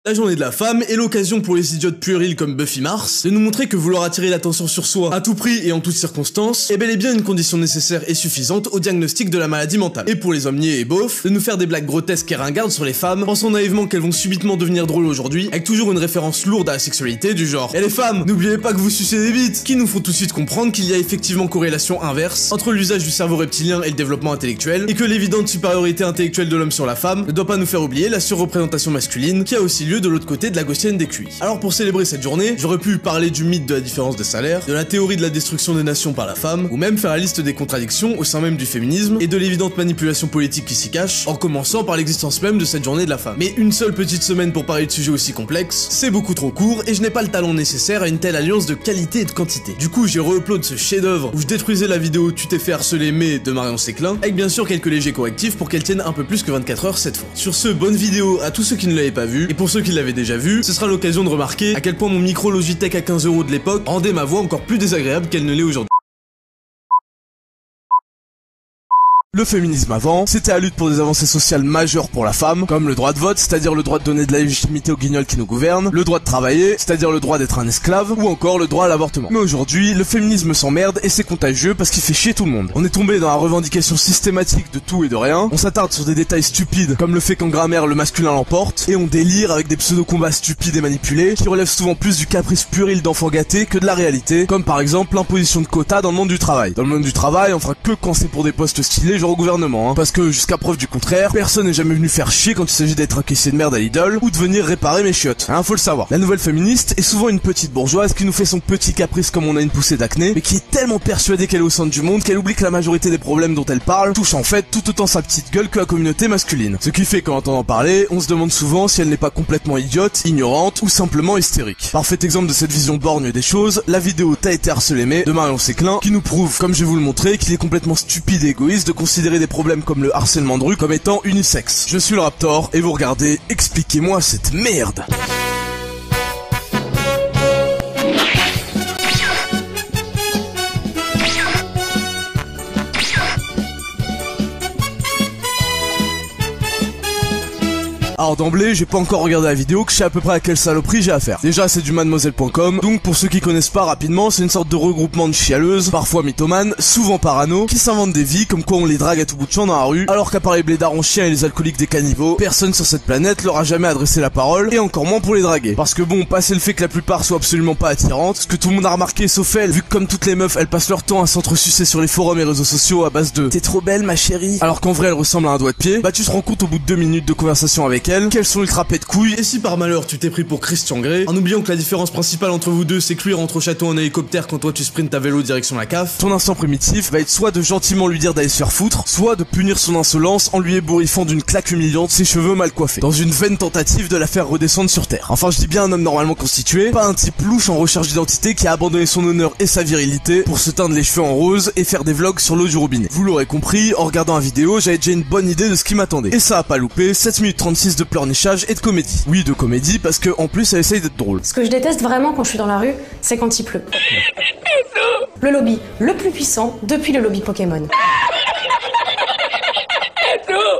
La journée de la femme est l'occasion pour les idiotes puériles comme Buffy Mars de nous montrer que vouloir attirer l'attention sur soi à tout prix et en toutes circonstances est bel et bien une condition nécessaire et suffisante au diagnostic de la maladie mentale. Et pour les hommes niais et beaufs, de nous faire des blagues grotesques et ringardes sur les femmes, pensant naïvement qu'elles vont subitement devenir drôles aujourd'hui, avec toujours une référence lourde à la sexualité du genre « Et les femmes, n'oubliez pas que vous sucez des bites !» qui nous font tout de suite comprendre qu'il y a effectivement corrélation inverse entre l'usage du cerveau reptilien et le développement intellectuel, et que l'évidente supériorité intellectuelle de l'homme sur la femme ne doit pas nous faire oublier la surreprésentation masculine qui a aussi lieu de l'autre côté de la gaussienne des QI. Alors pour célébrer cette journée, j'aurais pu parler du mythe de la différence des salaires, de la théorie de la destruction des nations par la femme, ou même faire la liste des contradictions au sein même du féminisme et de l'évidente manipulation politique qui s'y cache, en commençant par l'existence même de cette journée de la femme. Mais une seule petite semaine pour parler de sujets aussi complexes, c'est beaucoup trop court et je n'ai pas le talent nécessaire à une telle alliance de qualité et de quantité. Du coup, j'ai re-upload ce chef-d'œuvre où je détruisais la vidéo Tu t'es fait harceler mais de Marion Séclin, avec bien sûr quelques légers correctifs pour qu'elle tienne un peu plus que 24 heures cette fois. Sur ce, bonne vidéo à tous ceux qui ne l'avaient pas vu, et pour ceux qui l'avaient déjà vu, ce sera l'occasion de remarquer à quel point mon micro Logitech à 15 € de l'époque rendait ma voix encore plus désagréable qu'elle ne l'est aujourd'hui. Le féminisme avant, c'était la lutte pour des avancées sociales majeures pour la femme, comme le droit de vote, c'est-à-dire le droit de donner de la légitimité aux guignols qui nous gouvernent, le droit de travailler, c'est-à-dire le droit d'être un esclave, ou encore le droit à l'avortement. Mais aujourd'hui, le féminisme s'emmerde et c'est contagieux parce qu'il fait chier tout le monde. On est tombé dans la revendication systématique de tout et de rien, on s'attarde sur des détails stupides, comme le fait qu'en grammaire le masculin l'emporte, et on délire avec des pseudo-combats stupides et manipulés, qui relèvent souvent plus du caprice puéril d'enfants gâtés que de la réalité, comme par exemple l'imposition de quotas dans le monde du travail. Dans le monde du travail, on fera que quand c'est pour des postes stylés, genre au gouvernement, parce que jusqu'à preuve du contraire, personne n'est jamais venu faire chier quand il s'agit d'être un caissier de merde à Lidl ou de venir réparer mes chiottes, faut le savoir. La nouvelle féministe est souvent une petite bourgeoise qui nous fait son petit caprice comme on a une poussée d'acné, mais qui est tellement persuadée qu'elle est au centre du monde qu'elle oublie que la majorité des problèmes dont elle parle touchent en fait tout autant sa petite gueule que la communauté masculine. Ce qui fait qu'en entendant parler, on se demande souvent si elle n'est pas complètement idiote, ignorante ou simplement hystérique. Parfait exemple de cette vision borgne des choses, la vidéo T'as été harcelé mais de Marion Séclin, qui nous prouve, comme je vais vous le montrer, qu'il est complètement stupide et égoïste de considérer des problèmes comme le harcèlement de rue comme étant unisexe. Je suis le Raptor et vous regardez Expliquez-moi cette merde. Alors d'emblée, j'ai pas encore regardé la vidéo que je sais à peu près à quelle saloperie j'ai affaire. Déjà, c'est du mademoiselle.com, donc pour ceux qui connaissent pas rapidement, c'est une sorte de regroupement de chialeuses, parfois mythomanes, souvent parano, qui s'inventent des vies comme quoi on les drague à tout bout de champ dans la rue, alors qu'à part les blédards en chien et les alcooliques des caniveaux, personne sur cette planète leur a jamais adressé la parole, et encore moins pour les draguer. Parce que bon, passer le fait que la plupart soient absolument pas attirantes, ce que tout le monde a remarqué sauf elle, vu que comme toutes les meufs, elles passent leur temps à s'entresucer sur les forums et réseaux sociaux à base de « T'es trop belle ma chérie », alors qu'en vrai elle ressemble à un doigt de pied, bah tu te rends compte au bout de 2 minutes de conversation avec elle qu'elles sont ultra pète couilles. Et si par malheur tu t'es pris pour Christian Grey, en oubliant que la différence principale entre vous deux c'est que lui rentre au château en hélicoptère quand toi tu sprintes à vélo direction la CAF, ton instinct primitif va être soit de gentiment lui dire d'aller se faire foutre, soit de punir son insolence en lui ébouriffant d'une claque humiliante ses cheveux mal coiffés, dans une vaine tentative de la faire redescendre sur terre. Enfin je dis bien un homme normalement constitué, pas un type louche en recherche d'identité qui a abandonné son honneur et sa virilité pour se teindre les cheveux en rose et faire des vlogs sur l'eau du robinet. Vous l'aurez compris, en regardant la vidéo, j'avais déjà une bonne idée de ce qui m'attendait. Et ça a pas loupé, 7 minutes 36 de pleurnichage et de comédie. Oui, de comédie, parce que en plus elle essaye d'être drôle. Ce que je déteste vraiment quand je suis dans la rue, c'est quand il pleut. Le lobby le plus puissant depuis le lobby Pokémon.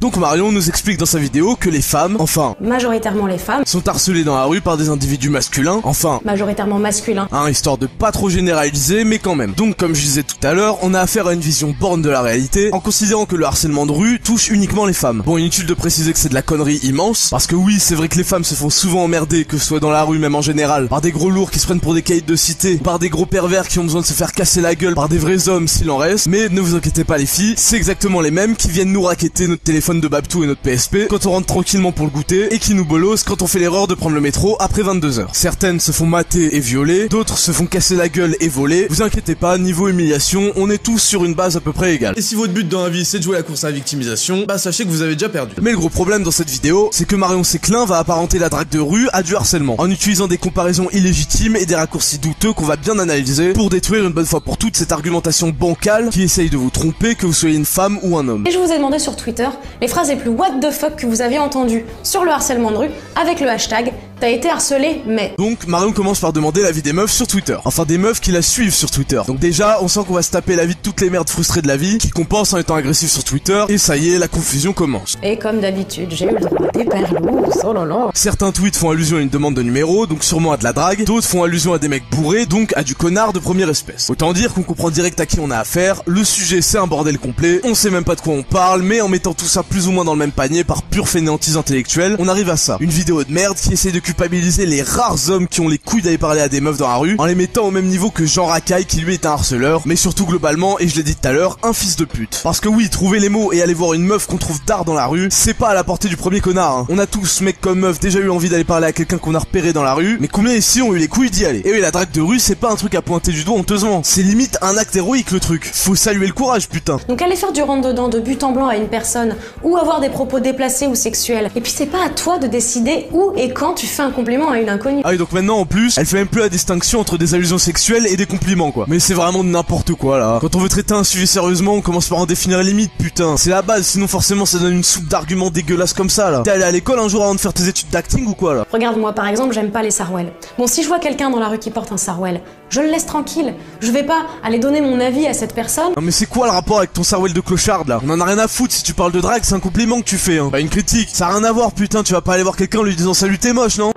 Donc Marion nous explique dans sa vidéo que les femmes, enfin majoritairement les femmes, sont harcelées dans la rue par des individus masculins, enfin majoritairement masculins, histoire de pas trop généraliser mais quand même. Donc comme je disais tout à l'heure, on a affaire à une vision borne de la réalité en considérant que le harcèlement de rue touche uniquement les femmes. Bon, inutile de préciser que c'est de la connerie immense, parce que oui, c'est vrai que les femmes se font souvent emmerder, que ce soit dans la rue même en général, par des gros lourds qui se prennent pour des caïds de cité, par des gros pervers qui ont besoin de se faire casser la gueule par des vrais hommes s'il en reste, mais ne vous inquiétez pas les filles, c'est exactement les mêmes qui viennent nous raqueter notre téléphone de Babtou et notre PSP quand on rentre tranquillement pour le goûter et qui nous bolossent quand on fait l'erreur de prendre le métro après 22h. Certaines se font mater et violer, d'autres se font casser la gueule et voler. Vous inquiétez pas, niveau humiliation, on est tous sur une base à peu près égale. Et si votre but dans la vie c'est de jouer la course à la victimisation, bah sachez que vous avez déjà perdu. Mais le gros problème dans cette vidéo, c'est que Marion Séclin va apparenter la drague de rue à du harcèlement, en utilisant des comparaisons illégitimes et des raccourcis douteux qu'on va bien analyser pour détruire une bonne fois pour toutes cette argumentation bancale qui essaye de vous tromper que vous soyez une femme ou un homme. Et je vous ai demandé sur Twitter les phrases les plus what the fuck que vous avez entendues sur le harcèlement de rue avec le hashtag T'as été harcelé, mais... Donc Marion commence par demander l'avis des meufs sur Twitter. Enfin des meufs qui la suivent sur Twitter. Donc déjà, on sent qu'on va se taper la vie de toutes les merdes frustrées de la vie, qui compensent en étant agressif sur Twitter, et ça y est, la confusion commence. Et comme d'habitude, j'ai eu le droit des perlouses, oh là là. Certains tweets font allusion à une demande de numéro, donc sûrement à de la drague. D'autres font allusion à des mecs bourrés, donc à du connard de première espèce. Autant dire qu'on comprend direct à qui on a affaire. Le sujet c'est un bordel complet, on sait même pas de quoi on parle, mais en mettant tout ça plus ou moins dans le même panier par pure fainéantise intellectuelle, on arrive à ça. Une vidéo de merde qui essaye de culpabiliser les rares hommes qui ont les couilles d'aller parler à des meufs dans la rue, en les mettant au même niveau que Jean Racaille qui lui est un harceleur, mais surtout globalement, et je l'ai dit tout à l'heure, un fils de pute. Parce que oui, trouver les mots et aller voir une meuf qu'on trouve d'art dans la rue, c'est pas à la portée du premier connard, hein. On a tous, mecs comme meufs, déjà eu envie d'aller parler à quelqu'un qu'on a repéré dans la rue, mais combien ici ont eu les couilles d'y aller? Et oui, la drague de rue, c'est pas un truc à pointer du doigt honteusement, c'est limite un acte héroïque le truc. Faut saluer le courage, putain. Donc aller faire du rentre-dedans de but en blanc à une personne, ou avoir des propos déplacés ou sexuels, et puis c'est pas à toi de décider où et quand tu fais un compliment à une inconnue. Ah oui, donc maintenant en plus, elle fait même plus la distinction entre des allusions sexuelles et des compliments quoi. Mais c'est vraiment de n'importe quoi là. Quand on veut traiter un sujet sérieusement, on commence par en définir les limites, putain. C'est la base, sinon forcément ça donne une soupe d'arguments dégueulasses comme ça là. T'es allé à l'école un jour avant de faire tes études d'acting ou quoi là? Regarde, moi par exemple, j'aime pas les sarouels. Bon, si je vois quelqu'un dans la rue qui porte un sarouel, je le laisse tranquille. Je vais pas aller donner mon avis à cette personne. Non mais c'est quoi le rapport avec ton sarouel de clochard là? On en a rien à foutre, si tu parles de drague, c'est un compliment que tu fais hein. Pas une critique, ça a rien à voir putain, tu vas pas aller voir quelqu'un en lui disant salut t'es moche non?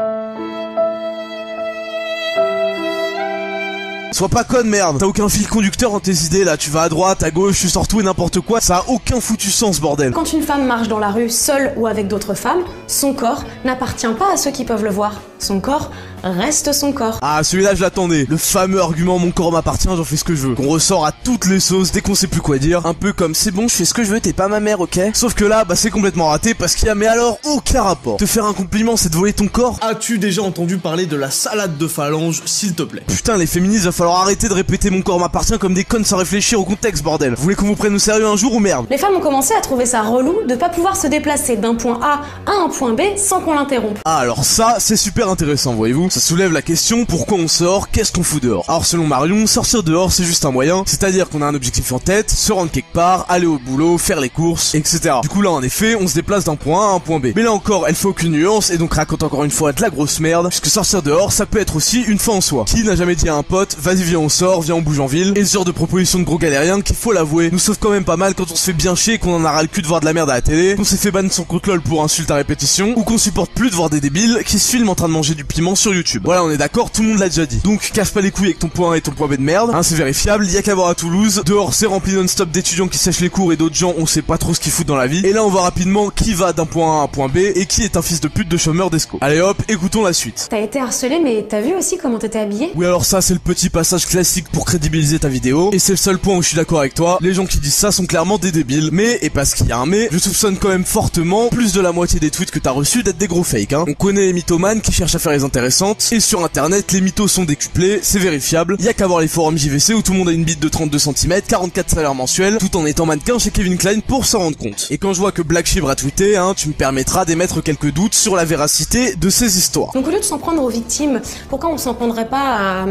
Sois pas conne merde, t'as aucun fil conducteur dans tes idées là, tu vas à droite, à gauche, tu sors tout et n'importe quoi, ça a aucun foutu sens bordel. Quand une femme marche dans la rue seule ou avec d'autres femmes, son corps n'appartient pas à ceux qui peuvent le voir. Son corps reste son corps. Ah celui-là je l'attendais, le fameux argument mon corps m'appartient, j'en fais ce que je veux. Qu'on ressort à toutes les sauces dès qu'on sait plus quoi dire, un peu comme c'est bon je fais ce que je veux, t'es pas ma mère ok. Sauf que là bah c'est complètement raté parce qu'il y a mais alors aucun rapport. Te faire un compliment c'est de voler ton corps. As-tu déjà entendu parler de la salade de phalange s'il te plaît? Putain les féministes va falloir arrêter de répéter mon corps m'appartient comme des connes sans réfléchir au contexte bordel. Vous voulez qu'on vous prenne au sérieux un jour ou merde? Les femmes ont commencé à trouver ça relou de pas pouvoir se déplacer d'un point A à un point B sans qu'on l'interrompe. Ah alors ça c'est super intéressant voyez-vous. Ça soulève la question pourquoi on sort, qu'est-ce qu'on fout dehors? Alors selon Marion, sortir dehors c'est juste un moyen, c'est-à-dire qu'on a un objectif en tête, se rendre quelque part, aller au boulot, faire les courses, etc. Du coup là en effet on se déplace d'un point A à un point B. Mais là encore elle fait aucune nuance et donc raconte encore une fois de la grosse merde, puisque sortir dehors ça peut être aussi une fin en soi. Qui n'a jamais dit à un pote vas-y viens on sort, viens on bouge en ville, et ce genre de proposition de gros galériens qu'il faut l'avouer nous sauve quand même pas mal quand on se fait bien chier et qu'on en a ras le cul de voir de la merde à la télé, qu'on s'est fait ban son compte LOL pour insulte à répétition, ou qu'on supporte plus de voir des débiles qui se filment en train de manger du piment sur YouTube. Voilà on est d'accord, tout le monde l'a déjà dit. Donc casse pas les couilles avec ton point A et ton point B de merde, hein, c'est vérifiable, y a qu'à voir à Toulouse, dehors c'est rempli non-stop d'étudiants qui sèchent les cours et d'autres gens on sait pas trop ce qu'ils foutent dans la vie, et là on voit rapidement qui va d'un point A à un point B et qui est un fils de pute de chômeur d'esco. Allez hop, écoutons la suite. T'as été harcelé mais t'as vu aussi comment t'étais habillé? Oui alors ça c'est le petit passage classique pour crédibiliser ta vidéo, et c'est le seul point où je suis d'accord avec toi, les gens qui disent ça sont clairement des débiles, mais, et parce qu'il y a un mais, je soupçonne quand même fortement plus de la moitié des tweets que t'as reçus d'être des gros fakes hein. On connaît les mythomanes qui cherchent à faire les intéressantes, et sur internet les mythos sont décuplés, c'est vérifiable, y a qu'à voir les forums JVC où tout le monde a une bite de 32 cm, 44 salaires mensuels, tout en étant mannequin chez Kevin Klein pour s'en rendre compte. Et quand je vois que Black Sheep a tweeté, hein, tu me permettras d'émettre quelques doutes sur la véracité de ces histoires. Donc au lieu de s'en prendre aux victimes, pourquoi on s'en prendrait pas à...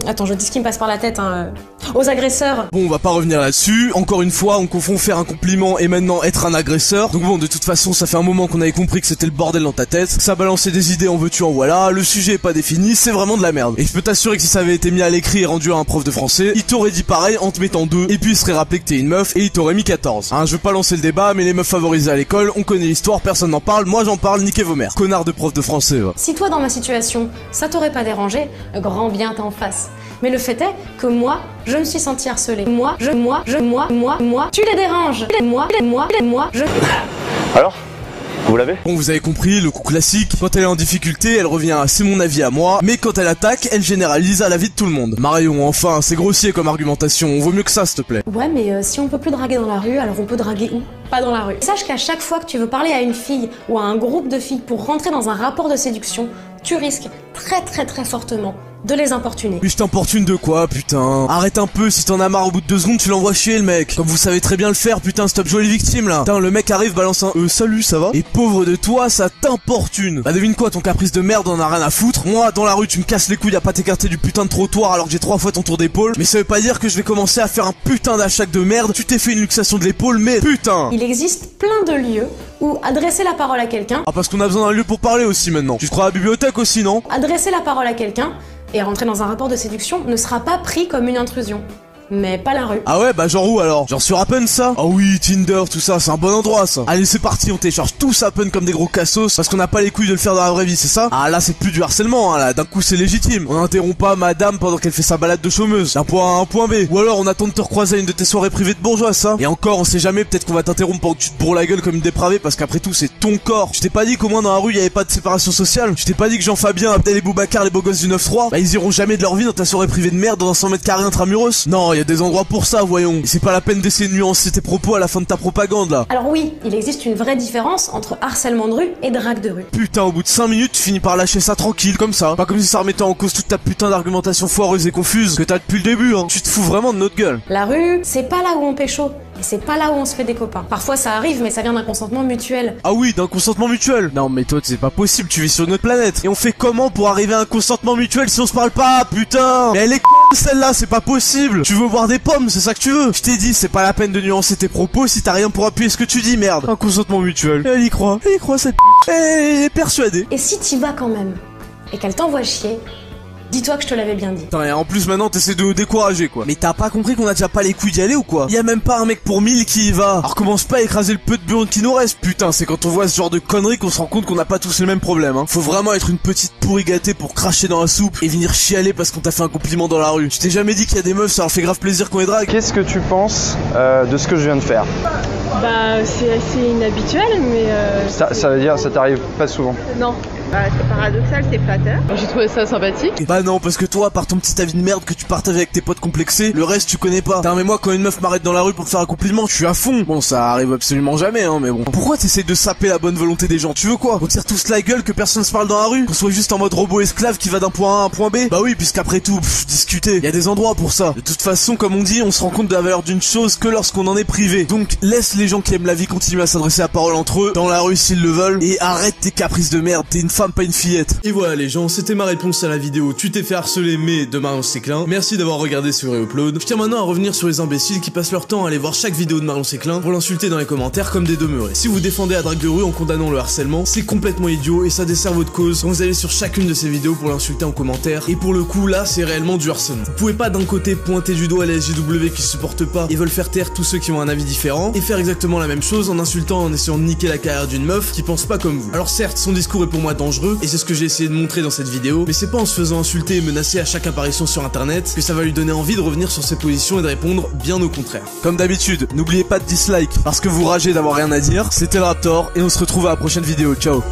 Attends, je dis ce qui me passe par la tête, hein, aux agresseurs? Bon, on va pas revenir là-dessus, encore une fois, on confond faire un compliment et maintenant être un agresseur, donc bon, de toute façon, ça fait un moment qu'on avait compris que c'était le bordel dans ta tête, ça balançait des idées en veux-tu en voilà, le sujet est pas défini, c'est vraiment de la merde. Et je peux t'assurer que si ça avait été mis à l'écrit et rendu à un prof de français, il t'aurait dit pareil en te mettant 2, et puis il serait rappelé que t'es une meuf, et il t'aurait mis 14. Hein, je veux pas lancer le débat, mais les meufs favorisées à l'école, on connaît l'histoire, personne n'en parle, moi j'en parle, niquez vos mères. Connard de prof de français, va. Si toi dans ma situation, ça t'aurait pas dérangé, grand bien t'en face. Mais le fait est que moi, je me suis sentie harcelée. Moi, tu les déranges. Moi, je... Alors ? Vous l'avez? Bon, vous avez compris, le coup classique, quand elle est en difficulté, elle revient à c'est mon avis à moi, mais quand elle attaque, elle généralise à l'avis de tout le monde. Marion, enfin, c'est grossier comme argumentation, on vaut mieux que ça, s'il te plaît. Ouais, mais si on peut plus draguer dans la rue, alors on peut draguer où? Pas dans la rue. Sache qu'à chaque fois que tu veux parler à une fille ou à un groupe de filles pour rentrer dans un rapport de séduction, tu risques très fortement de les importuner. Mais je t'importune de quoi, putain? Arrête un peu, si t'en as marre au bout de 2 secondes, tu l'envoies chier le mec. Comme vous savez très bien le faire, putain, stop jouer les victimes là. Putain, le mec arrive, balance un salut, ça va? Et pauvre de toi, ça t'importune. Bah devine quoi, ton caprice de merde, on a rien à foutre. Moi, dans la rue, tu me casses les couilles à pas t'écarter du putain de trottoir alors que j'ai 3 fois ton tour d'épaule. Mais ça veut pas dire que je vais commencer à faire un putain d'achat de merde. Tu t'es fait une luxation de l'épaule, mais putain! Il existe plein de lieux où adresser la parole à quelqu'un... Ah, parce qu'on a besoin d'un lieu pour parler aussi maintenant. Tu te crois à la bibliothèque aussi, non? Adresser la parole à quelqu'un et rentrer dans un rapport de séduction ne sera pas pris comme une intrusion. Mais pas la rue. Ah ouais, bah genre où alors? Genre sur Happen ça? Ah oui, Tinder, tout ça, c'est un bon endroit ça. Allez, c'est parti, on télécharge tous Happen comme des gros cassos parce qu'on n'a pas les couilles de le faire dans la vraie vie, c'est ça? Ah là, c'est plus du harcèlement, hein, là, d'un coup c'est légitime. On n'interrompt pas madame pendant qu'elle fait sa balade de chômeuse. D'un point A à un point B. Ou alors on attend de te recroiser à une de tes soirées privées de bourgeois, ça. Et encore, on sait jamais, peut-être qu'on va t'interrompre pendant que tu te bourres la gueule comme une dépravée parce qu'après tout, c'est ton corps. Je t'ai pas dit qu'au moins dans la rue, il y avait pas de séparation sociale. Je t'ai pas dit que Jean-Fabien, Abdel et Boubacar, les beaux gosses du 9-3, bah ils iront jamais de leur vie dans ta soirée privée de merde dans un 100 mètres carrés intramuros. Non, il y a des endroits pour ça. Voyons, et c'est pas la peine d'essayer de nuancer tes propos à la fin de ta propagande là. Alors oui, il existe une vraie différence entre harcèlement de rue et drague de rue. Putain, au bout de 5 minutes, tu finis par lâcher ça tranquille, comme ça. Pas comme si ça remettait en cause toute ta putain d'argumentation foireuse et confuse que t'as depuis le début, hein. Tu te fous vraiment de notre gueule. La rue, c'est pas là où on pécho. Et c'est pas là où on se fait des copains. Parfois ça arrive, mais ça vient d'un consentement mutuel. Ah oui, d'un consentement mutuel. Non mais toi, c'est pas possible, tu vis sur notre planète. Et on fait comment pour arriver à un consentement mutuel si on se parle pas, putain? Mais elle est celle-là, c'est pas possible. Tu veux boire des pommes, c'est ça que tu veux? Je t'ai dit, c'est pas la peine de nuancer tes propos si t'as rien pour appuyer ce que tu dis, merde. Un consentement mutuel. Elle y croit cette elle est persuadée. Et si t'y vas quand même, et qu'elle t'envoie chier, dis-toi que je te l'avais bien dit. Putain, et en plus maintenant t'essaies de nous décourager quoi. Mais t'as pas compris qu'on a déjà pas les couilles d'y aller ou quoi? Y a même pas un mec pour 1000 qui y va. Alors commence pas à écraser le peu de bureau qui nous reste. Putain, c'est quand on voit ce genre de conneries qu'on se rend compte qu'on n'a pas tous les mêmes problèmes, hein. Faut vraiment être une petite pourri gâtée pour cracher dans la soupe et venir chialer parce qu'on t'a fait un compliment dans la rue. Je t'ai jamais dit qu'il y a des meufs, ça leur fait grave plaisir qu'on les drague. Qu'est-ce que tu penses de ce que je viens de faire? Bah c'est assez inhabituel, mais Ça veut dire ça t'arrive pas souvent? non. Bah c'est paradoxal, c'est flatteur. J'ai trouvé ça sympathique. Bah non, parce que toi, par ton petit avis de merde que tu partages avec tes potes complexés, le reste tu connais pas. Putain, mais moi quand une meuf m'arrête dans la rue pour me faire un compliment, je suis à fond. Bon, ça arrive absolument jamais, hein, mais bon. Pourquoi t'essayes de saper la bonne volonté des gens? Tu veux quoi? On tire tous la gueule, que personne se parle dans la rue? Qu'on soit juste en mode robot esclave qui va d'un point A à un point B? Bah oui, puisqu'après tout, discuter, y a des endroits pour ça. De toute façon, comme on dit, on se rend compte de la valeur d'une chose que lorsqu'on en est privé. Donc, laisse les gens qui aiment la vie continuer à s'adresser la parole entre eux, dans la rue s'ils le veulent, et arrête tes caprices de merde, t'es une femme, pas une fillette. Et voilà les gens, c'était ma réponse à la vidéo Tu t'es fait harceler mais de Marion Séclin. Merci d'avoir regardé ce Upload. Je tiens maintenant à revenir sur les imbéciles qui passent leur temps à aller voir chaque vidéo de Marion Séclin pour l'insulter dans les commentaires comme des demeurés. Si vous défendez la drague de rue en condamnant le harcèlement, c'est complètement idiot et ça dessert votre cause quand vous allez sur chacune de ces vidéos pour l'insulter en commentaire. Et pour le coup là, c'est réellement du harcèlement. Vous pouvez pas d'un côté pointer du doigt les SJW qui se supportent pas et veulent faire taire tous ceux qui ont un avis différent et faire exactement la même chose en insultant, en essayant de niquer la carrière d'une meuf qui pense pas comme vous. Alors certes, son discours est pour moi dangereux et c'est ce que j'ai essayé de montrer dans cette vidéo, mais c'est pas en se faisant insulter et menacer à chaque apparition sur internet que ça va lui donner envie de revenir sur ses positions et de répondre, bien au contraire. Comme d'habitude, n'oubliez pas de dislike parce que vous ragez d'avoir rien à dire. C'était le Raptor et on se retrouve à la prochaine vidéo. Ciao.